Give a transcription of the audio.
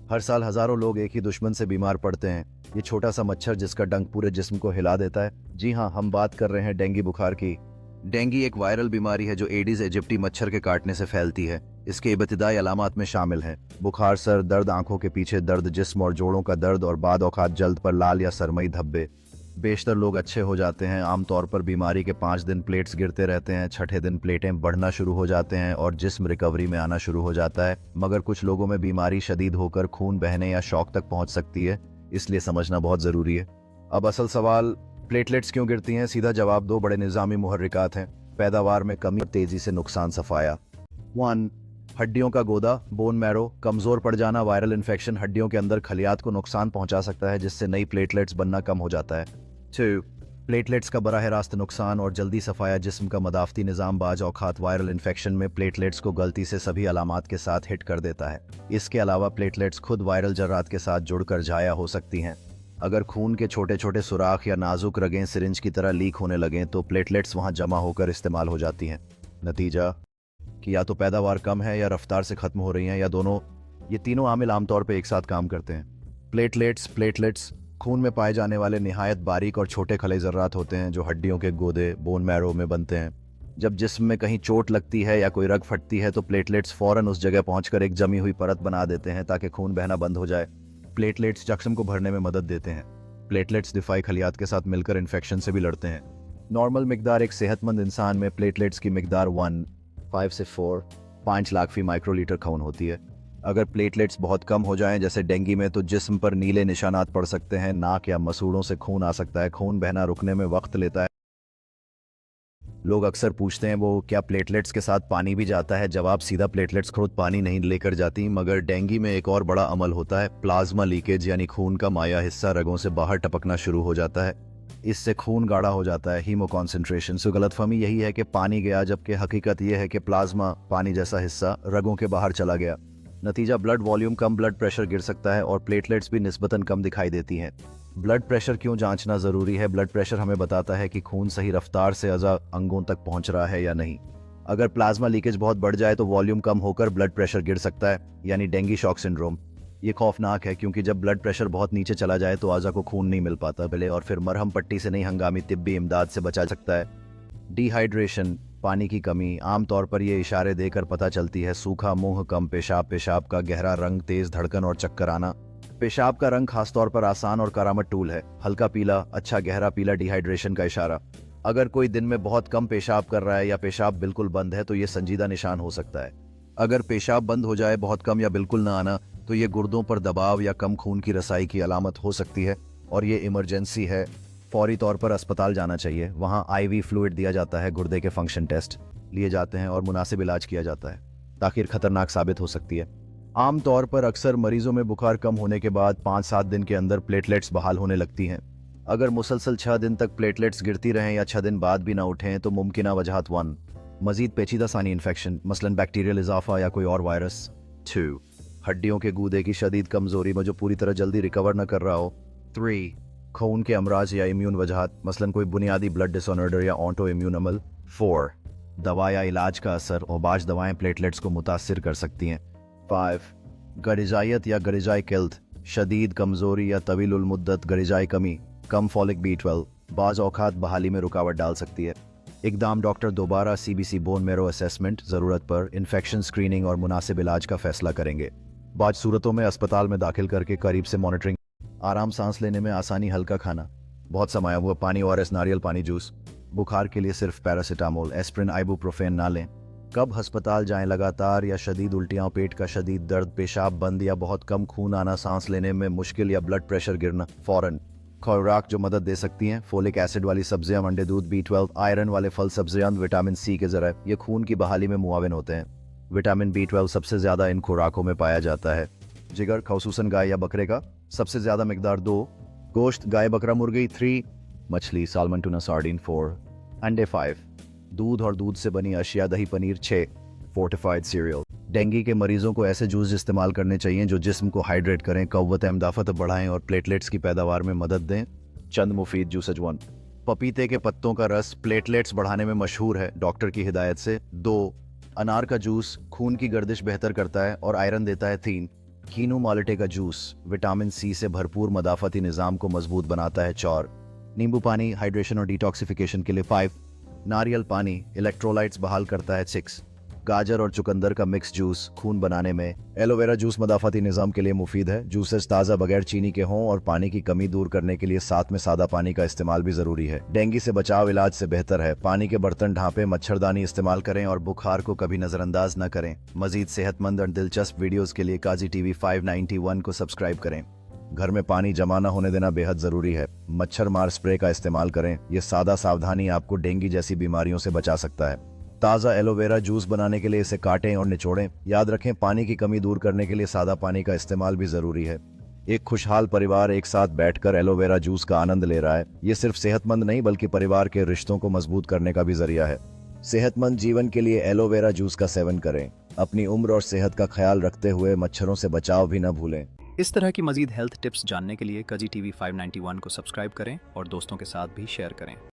हर साल हजारों लोग एक ही दुश्मन से बीमार पड़ते हैं। ये छोटा सा मच्छर जिसका डंक पूरे जिस्म को हिला देता है। जी हाँ, हम बात कर रहे हैं डेंगू बुखार की। डेंगू एक वायरल बीमारी है जो एडिस एजिप्टी मच्छर के काटने से फैलती है। इसके इब्तिदाई अलामात में शामिल हैं बुखार, सर दर्द, आंखों के पीछे दर्द, जिस्म और जोड़ों का दर्द और बाद औकात जल्द पर लाल या सरमई धब्बे। बेशतर लोग अच्छे हो जाते हैं। आमतौर पर बीमारी के 5 दिन प्लेट्स गिरते रहते हैं। छठे दिन प्लेटें बढ़ना शुरू हो जाते हैं और जिस्म रिकवरी में आना शुरू हो जाता है। मगर कुछ लोगों में बीमारी शदीद होकर खून बहने या शौक तक पहुंच सकती है, इसलिए समझना बहुत ज़रूरी है। अब असल सवाल, प्लेटलेट्स क्यों गिरती हैं? सीधा जवाब दो बड़े निज़ामी मुहर्रिकात हैं। पैदावार में कमी और तेज़ी से नुकसान सफाया। 1. हड्डियों का गोदा, बोन मैरो, कमज़ोर पड़ जाना। वायरल इन्फेक्शन हड्डियों के अंदर खलियात को नुकसान पहुंचा सकता है, जिससे नई प्लेटलेट्स बनना कम हो जाता है। 2. प्लेटलेट्स का बराह रास्त नुकसान और जल्दी सफाया। जिस्म का मदाफ़ती निज़ाम बाज औक़ात वायरल इन्फेक्शन में प्लेटलेट्स को गलती से सभी अलामात के साथ हिट कर देता है। इसके अलावा प्लेटलेट्स खुद वायरल जर्रात के साथ जुड़कर जाया हो सकती हैं। अगर खून के छोटे छोटे सुराख या नाजुक रगें सिरिंज की तरह लीक होने लगें तो प्लेटलेट्स वहां जमा होकर इस्तेमाल हो जाती हैं। नतीजा कि या तो पैदावार कम है या रफ्तार से ख़त्म हो रही हैं, या दोनों। ये तीनों आमिल आमतौर पर एक साथ काम करते हैं। प्लेटलेट्स खून में पाए जाने वाले निहायत बारीक और छोटे खले ज़र्रात होते हैं जो हड्डियों के गोदे, बोन मैरो में बनते हैं। जब जिस्म में कहीं चोट लगती है या कोई रग फटती है तो प्लेटलेट्स फ़ौरन उस जगह पहुंचकर एक जमी हुई परत बना देते हैं ताकि खून बहना बंद हो जाए। प्लेटलेट्स जख्म को भरने में मदद देते हैं। प्लेटलेट्स दिफाई खलियात के साथ मिलकर इन्फेक्शन से भी लड़ते हैं। नॉर्मल मिकदार एक सेहतमंद इंसान में प्लेटलेट्स की मिकदार 1.5 से 4.5 लाख फी माइक्रोलीटर खून होती है। अगर प्लेटलेट्स बहुत कम हो जाएं, जैसे डेंगू में, तो जिस्म पर नीले निशानात पड़ सकते हैं। नाक या मसूड़ों से खून आ सकता है। खून बहना रुकने में वक्त लेता है। लोग अक्सर पूछते हैं वो क्या प्लेटलेट्स के साथ पानी भी जाता है? जवाब सीधा, प्लेटलेट्स खुद पानी नहीं लेकर जाती, मगर डेंगू में एक और बड़ा अमल होता है, प्लाज्मा लीकेज, यानी खून का माया हिस्सा रगों से बाहर टपकना शुरू हो जाता है। इससे खून गाढ़ा हो जाता है, हीमो कॉन्सेंट्रेशन। सो गलतफहमी यही है कि पानी गया, जबकि हकीकत यह है कि प्लाज्मा, पानी जैसा हिस्सा, रगों के बाहर चला गया। नतीजा, ब्लड वॉल्यूम कम, ब्लड प्रेशर गिर सकता है और प्लेटलेट्स भी निस्बतन कम दिखाई देती हैं। ब्लड प्रेशर क्यों जांचना ज़रूरी है? ब्लड प्रेशर हमें बताता है कि खून सही रफ्तार से अज़ा अंगों तक पहुंच रहा है या नहीं। अगर प्लाज्मा लीकेज बहुत बढ़ जाए तो वॉल्यूम कम होकर ब्लड प्रेशर गिर सकता है, यानी डेंगू शॉक सिंड्रोम। ये खौफनाक है क्योंकि जब ब्लड प्रेशर बहुत नीचे चला जाए तो अज़ा को खून नहीं मिल पाता पहले, और फिर मरहम पट्टी से नहीं, हंगामी तिब्बी इमदाद से बचा सकता है। डिहाइड्रेशन, पानी की कमी, आमतौर पर यह इशारे देकर पता चलती है। सूखा मुंह, कम पेशाब, पेशाब का गहरा रंग, तेज धड़कन और चक्कर आना। पेशाब का रंग खासतौर पर आसान और करामत टूल है। हल्का पीला, अच्छा गहरा पीला डिहाइड्रेशन का इशारा। अगर कोई दिन में बहुत कम पेशाब कर रहा है या पेशाब बिल्कुल बंद है तो ये संजीदा निशान हो सकता है। अगर पेशाब बंद हो जाए, बहुत कम या बिल्कुल ना आना, तो ये गुर्दों पर दबाव या कम खून की रसाई की अलामत हो सकती है और ये इमरजेंसी है। फौरी तौर पर अस्पताल जाना चाहिए। वहाँ IV फ्लूइड दिया जाता है, गुर्दे के फंक्शन टेस्ट लिए जाते हैं और मुनासिब इलाज किया जाता है। ताखीर खतरनाक साबित हो सकती है। आमतौर पर अक्सर मरीजों में बुखार कम होने के बाद 5-7 दिन के अंदर प्लेटलेट्स बहाल होने लगती हैं। अगर मुसलसल 6 दिन तक प्लेटलेट्स गिरती रहें या 6 दिन बाद भी ना उठें तो मुमकिन वजहात 1. मजीद पेचीदा सानी इन्फेक्शन, मसलन बैक्टीरियल इजाफा या कोई और वायरस। 2. हड्डियों के गूदे की शदीद कमजोरी में जो पूरी तरह जल्दी रिकवर न कर रहा हो। 3. खून के अमराज या इम्यून वजहात, मसलन कोई बुनियादी ब्लड डिसऑर्डर या ऑटो इम्यून अमल। 4. दवा या इलाज का असर, और बाज दवाएं प्लेटलेट्स को मुतासिर कर सकती हैं। 5. गरिजाइत या गरिजाई किल्त, शदीद कमजोरी या तवील उल मुद्दत गरिजाई कमी, कम फॉलिक B12 बाज औकात बहाली में रुकावट डाल सकती है। इकदाम, डॉक्टर दोबारा CBC बोन मेरो असेसमेंट, ज़रूरत पर इन्फेक्शन स्क्रीनिंग और मुनासिब इलाज का फैसला करेंगे। बाज सूरतों में अस्पताल में दाखिल करके करीब से मॉनिटरिंग। आराम, सांस लेने में आसानी, हल्का खाना, बहुत समाया हुआ पानी, ORS, नारियल पानी जूस। बुखार के लिए सिर्फ पैरासीटामोल, एस्प्रिन, आइबुप्रोफेन ना लें। कब अस्पताल जाएं? लगातार या शदीद उल्टियाँ, पेट का शदीद दर्द, पेशाब बंद या बहुत कम खून आना, सांस लेने में मुश्किल या ब्लड प्रेशर गिरना, फौरन। खुराक जो मदद दे सकती हैं, फोलिक एसिड वाली सब्जियां, अंडे, दूध, B12, आयरन वाले फल सब्जियां, विटामिन C के जरिए ये खून की बहाली में मुआविन होते हैं। विटामिन B12 सबसे ज्यादा इन खुराकों में पाया जाता है। जिगर, खसूसन गाय या बकरे का, सबसे ज्यादा मिकदार 2। गोश्त, गाय, बकरा, मुर्गी 3। मछली, साल्मन, टूना, सार्डिन 4। अंडे 5। दूध और दूध से बनी अशिया, दही, पनीर 6। Fortified serial. डेंगू के मरीजों को ऐसे जूस इस्तेमाल करने चाहिए जो जिस्म को हाइड्रेट करें, कव्वत एमदाफत बढ़ाएं और प्लेटलेट्स की पैदावार में मदद दें। चंद मुफीद जूसेज। 1. पपीते के पत्तों का रस प्लेटलेट्स बढ़ाने में मशहूर है, डॉक्टर की हिदायत से। 2. अनार का जूस खून की गर्दिश बेहतर करता है और आयरन देता है। 3. कीनू माल्टे का जूस विटामिन सी से भरपूर मदाफती निज़ाम को मजबूत बनाता है। 4 नींबू पानी हाइड्रेशन और डिटॉक्सिफिकेशन के लिए। 5 नारियल पानी इलेक्ट्रोलाइट्स बहाल करता है। 6 गाजर और चुकंदर का मिक्स जूस खून बनाने में। एलोवेरा जूस मदाफती निज़ाम के लिए मुफीद है। जूसेस ताज़ा बगैर चीनी के हों और पानी की कमी दूर करने के लिए साथ में सादा पानी का इस्तेमाल भी जरूरी है। डेंगू से बचाव इलाज से बेहतर है। पानी के बर्तन ढांपें, मच्छरदानी इस्तेमाल करें और बुखार को कभी नजरअंदाज न करें। मजीद सेहतमंद और दिलचस्प वीडियोस के लिए काजी टीवी 591 को सब्सक्राइब करें। घर में पानी जमा न होने देना बेहद जरूरी है। मच्छर मार स्प्रे का इस्तेमाल करें। ये सादा सावधानी आपको डेंगू जैसी बीमारियों से बचा सकता है। ताज़ा एलोवेरा जूस बनाने के लिए इसे काटें और निचोड़ें। याद रखें, पानी की कमी दूर करने के लिए सादा पानी का इस्तेमाल भी जरूरी है। एक खुशहाल परिवार एक साथ बैठकर एलोवेरा जूस का आनंद ले रहा है। ये सिर्फ सेहतमंद नहीं बल्कि परिवार के रिश्तों को मजबूत करने का भी जरिया है। सेहतमंद जीवन के लिए एलोवेरा जूस का सेवन करें। अपनी उम्र और सेहत का ख्याल रखते हुए मच्छरों से बचाव भी न भूलें। इस तरह की मजीद हेल्थ टिप्स जानने के लिए काजी टीवी 591 को सब्सक्राइब करें और दोस्तों के साथ भी शेयर करें।